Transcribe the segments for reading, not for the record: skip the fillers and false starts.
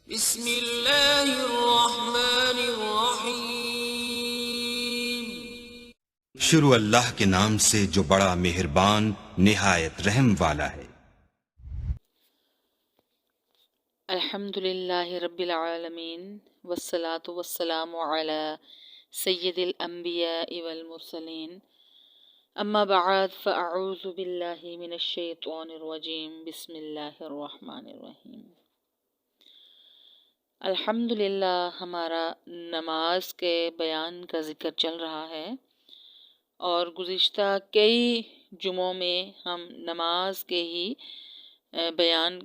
بسم اللہ الرحمن الرحیم۔ شروع اللہ کے نام سے جو بڑا مہربان نہایت رحم والا ہے۔ الحمد للہ رب العالمین والصلاة والسلام علی سید الانبیاء والمرسلین، اما بعد فاعوذ باللہ من الشیطان الرجیم، بسم اللہ الرحمن الرحیم۔ الحمد للہ ہمارا نماز کے بیان کا ذکر چل رہا ہے، اور گزشتہ کئی جمعوں میں ہم نماز کے ہی بیان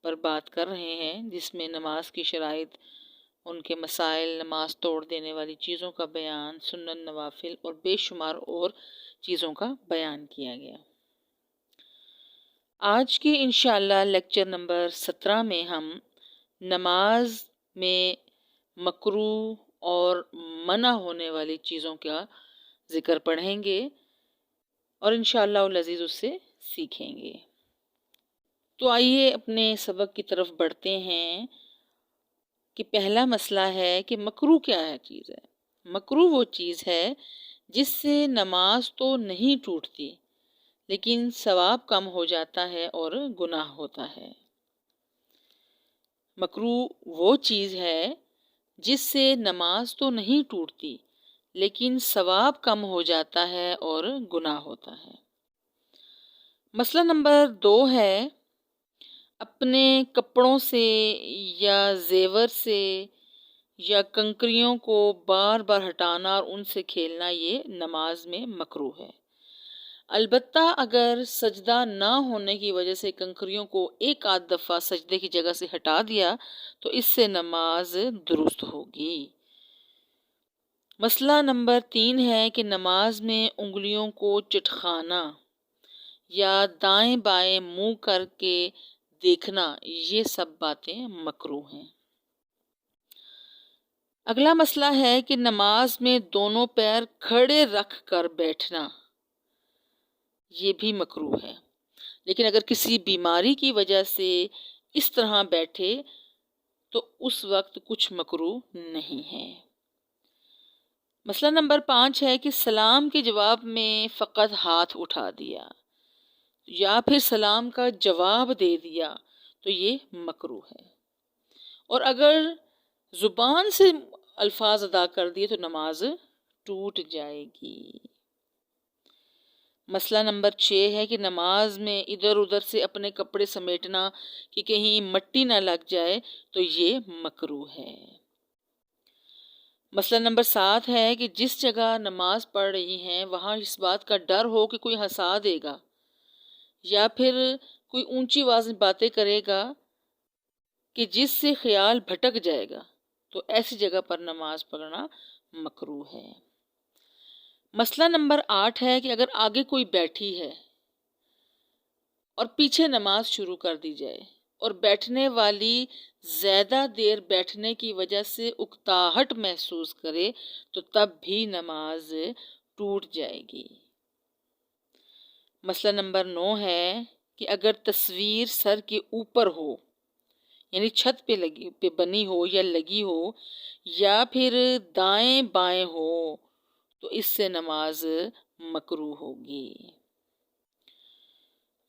پر بات کر رہے ہیں، جس میں نماز کی شرائط، ان کے مسائل، نماز توڑ دینے والی چیزوں کا بیان، سنن، نوافل اور بے شمار اور چیزوں کا بیان کیا گیا۔ آج کی انشاءاللہ لیکچر نمبر 17 میں ہم نماز میں مکروہ اور منع ہونے والی چیزوں کا ذکر پڑھیں گے اور انشاءاللہ العزیز اس سے سیکھیں گے۔ تو آئیے اپنے سبق کی طرف بڑھتے ہیں کہ پہلا مسئلہ ہے کہ مکروہ کیا ہے چیز ہے۔ مکروہ وہ چیز ہے جس سے نماز تو نہیں ٹوٹتی لیکن ثواب کم ہو جاتا ہے اور گناہ ہوتا ہے۔ مکروہ وہ چیز ہے جس سے نماز تو نہیں ٹوٹتی لیکن ثواب کم ہو جاتا ہے اور گناہ ہوتا ہے۔ مسئلہ نمبر 2 ہے اپنے کپڑوں سے یا زیور سے یا کنکریوں کو بار بار ہٹانا اور ان سے کھیلنا، یہ نماز میں مکروہ ہے۔ البتہ اگر سجدہ نہ ہونے کی وجہ سے کنکریوں کو ایک آدھ دفعہ سجدے کی جگہ سے ہٹا دیا تو اس سے نماز درست ہوگی۔ مسئلہ نمبر 3 ہے کہ نماز میں انگلیوں کو چٹخانا یا دائیں بائیں منہ کر کے دیکھنا، یہ سب باتیں مکروہ ہیں۔ اگلا مسئلہ ہے کہ نماز میں دونوں پیر کھڑے رکھ کر بیٹھنا، یہ بھی مکروہ ہے، لیکن اگر کسی بیماری کی وجہ سے اس طرح بیٹھے تو اس وقت کچھ مکروہ نہیں ہے۔ مسئلہ نمبر 5 ہے کہ سلام کے جواب میں فقط ہاتھ اٹھا دیا یا پھر سلام کا جواب دے دیا تو یہ مکروہ ہے، اور اگر زبان سے الفاظ ادا کر دیے تو نماز ٹوٹ جائے گی۔ مسئلہ نمبر 6 ہے کہ نماز میں ادھر ادھر سے اپنے کپڑے سمیٹنا کہ کہیں مٹی نہ لگ جائے تو یہ مکروہ ہے۔ مسئلہ نمبر 7 ہے کہ جس جگہ نماز پڑھ رہی ہیں وہاں اس بات کا ڈر ہو کہ کوئی ہنسا دے گا یا پھر کوئی اونچی آواز میں باتیں کرے گا کہ جس سے خیال بھٹک جائے گا، تو ایسی جگہ پر نماز پڑھنا مکروہ ہے۔ مسئلہ نمبر 8 ہے کہ اگر آگے کوئی بیٹھی ہے اور پیچھے نماز شروع کر دی جائے اور بیٹھنے والی زیادہ دیر بیٹھنے کی وجہ سے اکتاہٹ محسوس کرے تو تب بھی نماز ٹوٹ جائے گی۔ مسئلہ نمبر 9 ہے کہ اگر تصویر سر کے اوپر ہو، یعنی چھت پہ بنی ہو یا لگی ہو، یا پھر دائیں بائیں ہو تو اس سے نماز مکروہ ہوگی۔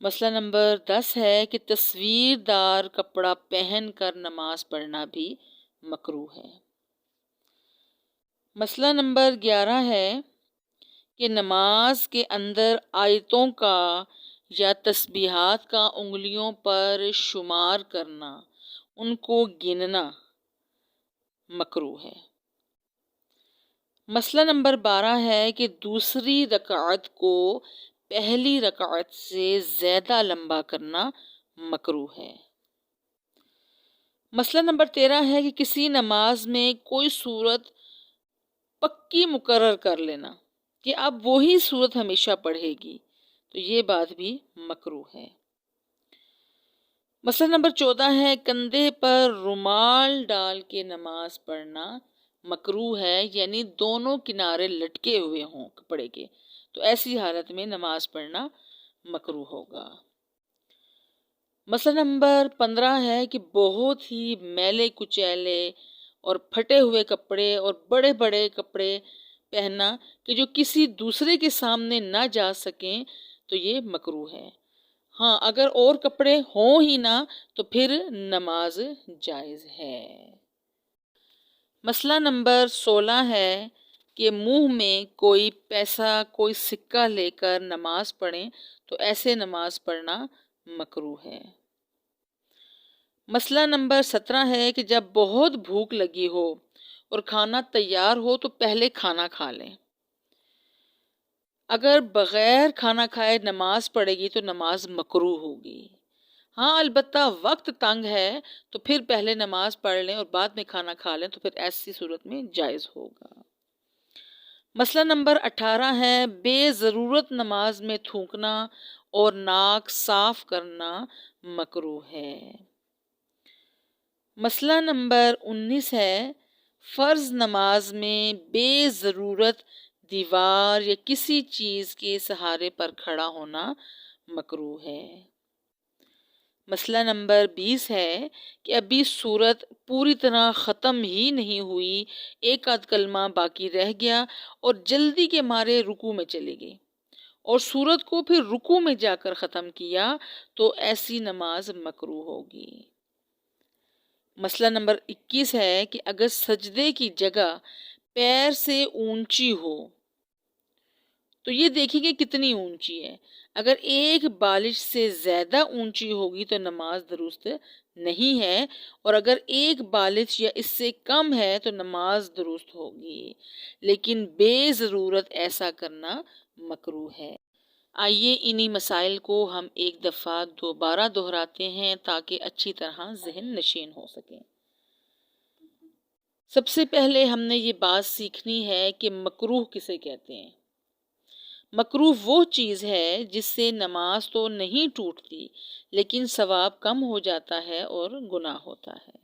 مسئلہ نمبر 10 ہے کہ تصویر دار کپڑا پہن کر نماز پڑھنا بھی مکروہ ہے۔ مسئلہ نمبر 11 ہے کہ نماز کے اندر آیتوں کا یا تسبیحات کا انگلیوں پر شمار کرنا، ان کو گننا مکروہ ہے۔ مسئلہ نمبر 12 ہے کہ دوسری رکعت کو پہلی رکعت سے زیادہ لمبا کرنا مکروہ ہے۔ مسئلہ نمبر 13 ہے کہ کسی نماز میں کوئی صورت پکی مقرر کر لینا کہ اب وہی صورت ہمیشہ پڑھے گی، تو یہ بات بھی مکروہ ہے۔ مسئلہ نمبر 14 ہے کندھے پر رومال ڈال کے نماز پڑھنا مکروہ ہے، یعنی دونوں کنارے لٹکے ہوئے ہوں کپڑے کے، تو ایسی حالت میں نماز پڑھنا مکروہ ہوگا۔ مسئلہ نمبر 15 ہے کہ بہت ہی میلے کچیلے اور پھٹے ہوئے کپڑے اور بڑے بڑے کپڑے پہننا کہ جو کسی دوسرے کے سامنے نہ جا سکیں تو یہ مکروہ ہے۔ ہاں، اگر اور کپڑے ہوں ہی نہ تو پھر نماز جائز ہے۔ مسئلہ نمبر 16 ہے کہ منہ میں کوئی پیسہ کوئی سکہ لے کر نماز پڑھیں تو ایسے نماز پڑھنا مکروہ ہے۔ مسئلہ نمبر 17 ہے کہ جب بہت بھوک لگی ہو اور کھانا تیار ہو تو پہلے کھانا کھا لیں۔ اگر بغیر کھانا کھائے نماز پڑھے گی تو نماز مکروہ ہوگی۔ ہاں، البتہ وقت تنگ ہے تو پھر پہلے نماز پڑھ لیں اور بعد میں کھانا کھا لیں تو پھر ایسی صورت میں جائز ہوگا۔ مسئلہ نمبر 18 ہے بے ضرورت نماز میں تھونکنا اور ناک صاف کرنا مکروہ ہے۔ مسئلہ نمبر 19 ہے فرض نماز میں بے ضرورت دیوار یا کسی چیز کے سہارے پر کھڑا ہونا مکروہ ہے۔ مسئلہ نمبر 20 ہے کہ ابھی سورت پوری طرح ختم ہی نہیں ہوئی، ایک آدھ کلمہ باقی رہ گیا اور جلدی کے مارے رکوع میں چلے گئے اور سورت کو پھر رکوع میں جا کر ختم کیا تو ایسی نماز مکروہ ہوگی۔ مسئلہ نمبر 21 ہے کہ اگر سجدے کی جگہ پیر سے اونچی ہو تو یہ دیکھیں کہ کتنی اونچی ہے۔ اگر ایک بالش سے زیادہ اونچی ہوگی تو نماز درست نہیں ہے، اور اگر ایک بالش یا اس سے کم ہے تو نماز درست ہوگی، لیکن بے ضرورت ایسا کرنا مکروہ ہے۔ آئیے انہی مسائل کو ہم ایک دفعہ دوبارہ دہراتے ہیں تاکہ اچھی طرح ذہن نشین ہو سکیں۔ سب سے پہلے ہم نے یہ بات سیکھنی ہے کہ مکروہ کسے کہتے ہیں۔ مکروہ وہ چیز ہے جس سے نماز تو نہیں ٹوٹتی لیکن ثواب کم ہو جاتا ہے اور گناہ ہوتا ہے۔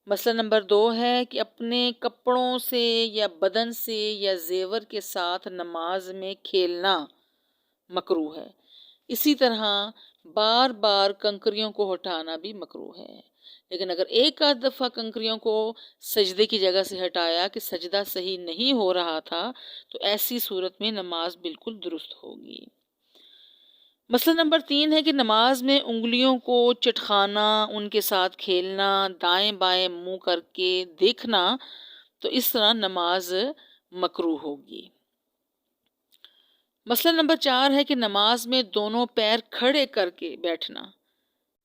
مسئلہ نمبر 2 ہے کہ اپنے کپڑوں سے یا بدن سے یا زیور کے ساتھ نماز میں کھیلنا مکروہ ہے۔ اسی طرح بار بار کنکریوں کو ہٹانا بھی مکروہ ہے، لیکن اگر ایک آدھ دفعہ کنکریوں کو سجدے کی جگہ سے ہٹایا کہ سجدہ صحیح نہیں ہو رہا تھا تو ایسی صورت میں نماز بالکل درست ہوگی۔ مسئلہ نمبر 3 ہے کہ نماز میں انگلیوں کو چٹخانا، ان کے ساتھ کھیلنا، دائیں بائیں منہ کر کے دیکھنا، تو اس طرح نماز مکروہ ہوگی۔ مسئلہ نمبر 4 ہے کہ نماز میں دونوں پیر کھڑے کر کے بیٹھنا،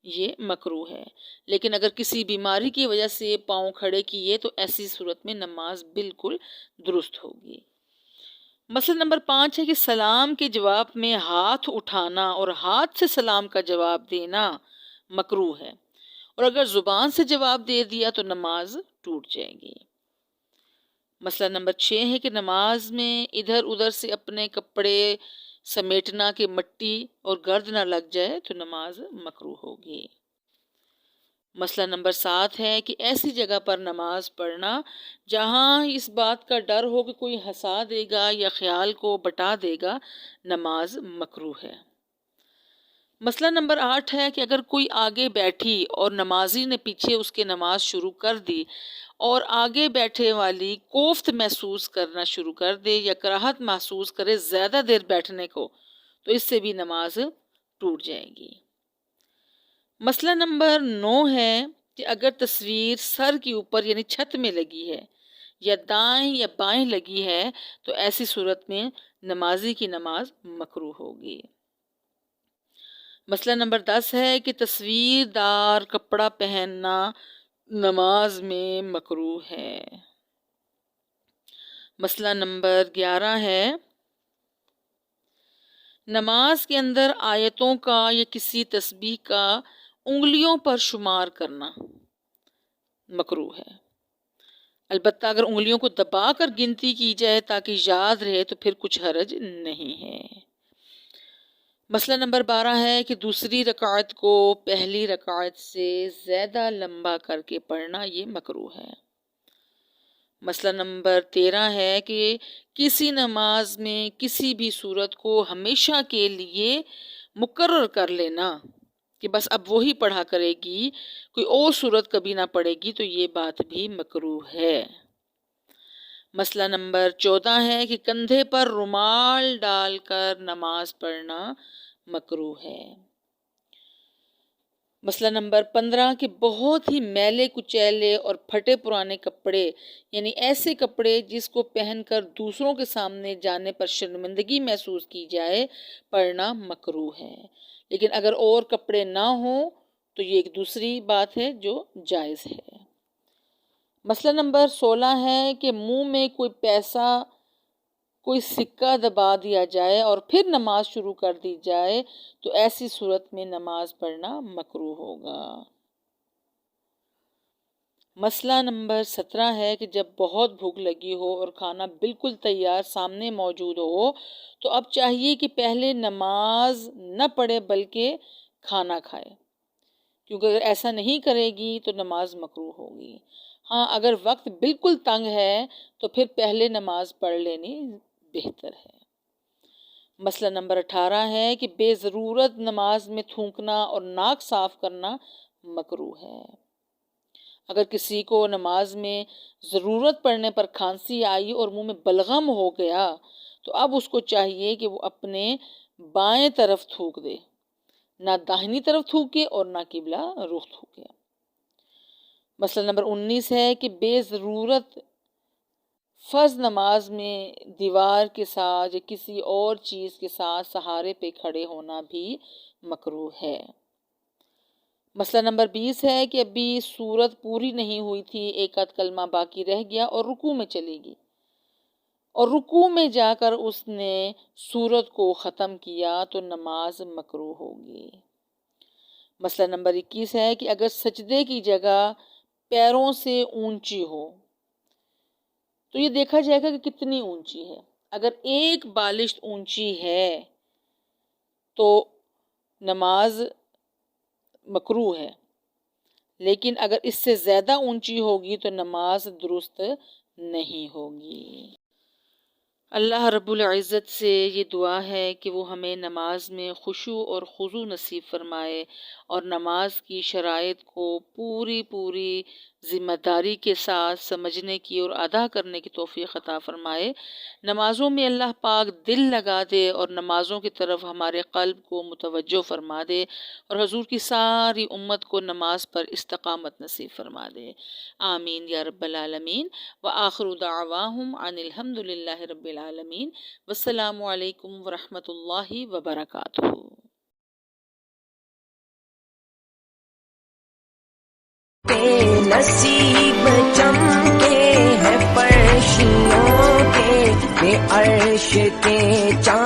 یہ مکروہ ہے، لیکن اگر کسی بیماری کی وجہ سے پاؤں کھڑے کیے تو ایسی صورت میں نماز بالکل درست ہوگی۔ مسئلہ نمبر 5 ہے کہ سلام کے جواب میں ہاتھ اٹھانا اور ہاتھ سے سلام کا جواب دینا مکروہ ہے، اور اگر زبان سے جواب دے دیا تو نماز ٹوٹ جائے گی۔ مسئلہ نمبر 6 ہے کہ نماز میں ادھر ادھر سے اپنے کپڑے سمیٹنا کہ مٹی اور گرد نہ لگ جائے تو نماز مکروہ ہوگی۔ مسئلہ نمبر 7 ہے کہ ایسی جگہ پر نماز پڑھنا جہاں اس بات کا ڈر ہو کہ کوئی ہنسا دے گا یا خیال کو بٹا دے گا، نماز مکروہ ہے۔ مسئلہ نمبر 8 ہے کہ اگر کوئی آگے بیٹھی اور نمازی نے پیچھے اس کے نماز شروع کر دی اور آگے بیٹھے والی کوفت محسوس کرنا شروع کر دے یا کراہت محسوس کرے زیادہ دیر بیٹھنے کو، تو اس سے بھی نماز ٹوٹ جائے گی۔ مسئلہ نمبر 9 ہے کہ اگر تصویر سر کے اوپر یعنی چھت میں لگی ہے یا دائیں یا بائیں لگی ہے تو ایسی صورت میں نمازی کی نماز مکروہ ہوگی۔ مسئلہ نمبر 10 ہے کہ تصویر دار کپڑا پہننا نماز میں مکروہ ہے۔ مسئلہ نمبر 11 ہے نماز کے اندر آیتوں کا یا کسی تسبیح کا انگلیوں پر شمار کرنا مکروہ ہے، البتہ اگر انگلیوں کو دبا کر گنتی کی جائے تاکہ یاد رہے تو پھر کچھ حرج نہیں ہے۔ مسئلہ نمبر 12 ہے کہ دوسری رکعت کو پہلی رکعت سے زیادہ لمبا کر کے پڑھنا، یہ مکروہ ہے۔ مسئلہ نمبر 13 ہے کہ کسی نماز میں کسی بھی صورت کو ہمیشہ کے لیے مقرر کر لینا کہ بس اب وہی پڑھا کرے گی، کوئی اور صورت کبھی نہ پڑھے گی، تو یہ بات بھی مکروہ ہے۔ مسئلہ نمبر 14 ہے کہ کندھے پر رومال ڈال کر نماز پڑھنا مکروہ ہے۔ مسئلہ نمبر 15 کہ بہت ہی میلے کچیلے اور پھٹے پرانے کپڑے، یعنی ایسے کپڑے جس کو پہن کر دوسروں کے سامنے جانے پر شرمندگی محسوس کی جائے، پڑھنا مکروہ ہے۔ لیکن اگر اور کپڑے نہ ہوں تو یہ ایک دوسری بات ہے جو جائز ہے۔ مسئلہ نمبر 16 ہے کہ منہ میں کوئی پیسہ، کوئی سکہ دبا دیا جائے اور پھر نماز شروع کر دی جائے تو ایسی صورت میں نماز پڑھنا مکروہ ہوگا۔ مسئلہ نمبر 17 ہے کہ جب بہت بھوک لگی ہو اور کھانا بالکل تیار سامنے موجود ہو تو اب چاہیے کہ پہلے نماز نہ پڑھے بلکہ کھانا کھائے، کیونکہ اگر ایسا نہیں کرے گی تو نماز مکروہ ہوگی۔ ہاں، اگر وقت بالکل تنگ ہے تو پھر پہلے نماز پڑھ لینی بہتر ہے۔ مسئلہ نمبر 18 ہے کہ بے ضرورت نماز میں تھونکنا اور ناک صاف کرنا مکروہ ہے۔ اگر کسی کو نماز میں ضرورت پڑنے پر کھانسی آئی اور منہ میں بلغم ہو گیا تو اب اس کو چاہیے کہ وہ اپنے بائیں طرف تھوک دے، نہ داہنی طرف تھوکے اور نہ قبلہ رخ تھوکے۔ مسئلہ نمبر 19 ہے کہ بے ضرورت فرض نماز میں دیوار کے ساتھ یا کسی اور چیز کے ساتھ سہارے پہ کھڑے ہونا بھی مکروہ ہے۔ مسئلہ نمبر 20 ہے کہ ابھی سورت پوری نہیں ہوئی تھی، ایک آدھ کلمہ باقی رہ گیا اور رکوع میں چلی گئی، اور رکوع میں جا کر اس نے سورت کو ختم کیا تو نماز مکروہ ہوگی۔ مسئلہ نمبر 21 ہے کہ اگر سجدے کی جگہ پیروں سے اونچی ہو تو یہ دیکھا جائے گا کہ کتنی اونچی ہے۔ اگر ایک بالشت اونچی ہے تو نماز مکروہ ہے، لیکن اگر اس سے زیادہ اونچی ہوگی تو نماز درست نہیں ہوگی۔ اللہ رب العزت سے یہ دعا ہے کہ وہ ہمیں نماز میں خشوع اور خضوع نصیب فرمائے اور نماز کی شرائط کو پوری ذمہ داری کے ساتھ سمجھنے کی اور ادا کرنے کی توفیق عطا فرمائے۔ نمازوں میں اللہ پاک دل لگا دے اور نمازوں کی طرف ہمارے قلب کو متوجہ فرما دے اور حضور کی ساری امت کو نماز پر استقامت نصیب فرما دے۔ آمین یا رب العالمین۔ وآخر دعواہم ان الحمد للہ رب العالمین۔ والسلام علیکم ورحمۃ اللہ وبرکاتہ۔ نصیب چمکے ہیں فرشتوں کے عرش کے چاند